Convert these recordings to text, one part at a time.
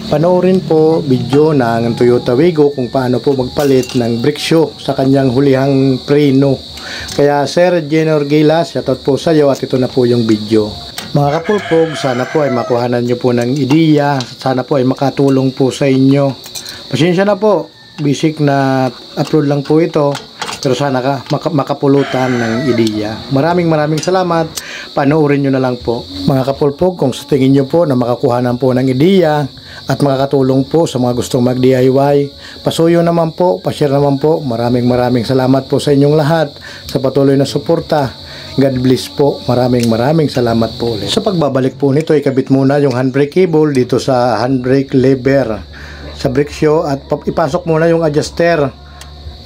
Panoorin po video ng Toyota Wigo kung paano po magpalit ng brake shoe sa kanyang hulihang preno. Kaya Sir Jenor Gilas, shoutout po sa iyo at ito na po yung video. Mga kapulpog, sana po ay makuhanan nyo po ng ideya, sana po ay makatulong po sa inyo. Pasensya na po, basic na upload lang po ito, pero sana makapulutan ng ideya. Maraming salamat, panoorin nyo na lang po. Mga kapulpog, kung sa tingin nyo po na makakuhanan po ng ideya at makakatulong po sa mga gustong mag-DIY, pasuyo naman po, pa-share naman po. Maraming salamat po sa inyong lahat sa patuloy na suporta. God bless po. Maraming salamat po ulit. Sa pagbabalik po nito, ikabit muna yung handbrake cable dito sa handbrake lever sa brake shoe at ipasok muna yung adjuster.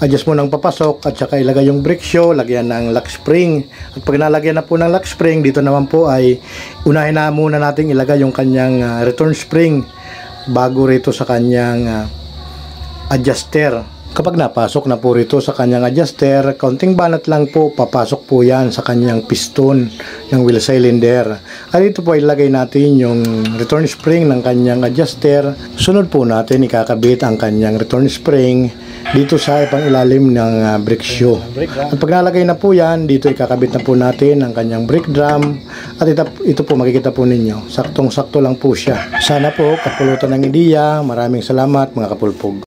Adjust mo ng papasok at saka ilagay yung brake shoe, lagyan ng lock spring. At pag nalagyan na po ng lock spring, dito naman po ay unahin na muna natin ilagay yung kanyang return spring bago rito sa kanyang adjuster. Kapag napasok na po rito sa kanyang adjuster, kaunting banat lang po, papasok po yan sa kanyang piston ng wheel cylinder. At dito po ilagay natin yung return spring ng kanyang adjuster. Sunod po natin ikakabit ang kanyang return spring dito sa ipangilalim ng brake shoe. At pag nalagay na po yan, dito ikakabit na po natin ang kanyang brake drum. At ito po makikita po ninyo, saktong-sakto lang po siya. Sana po kapulutan ng ideya. Maraming salamat mga kapulpog.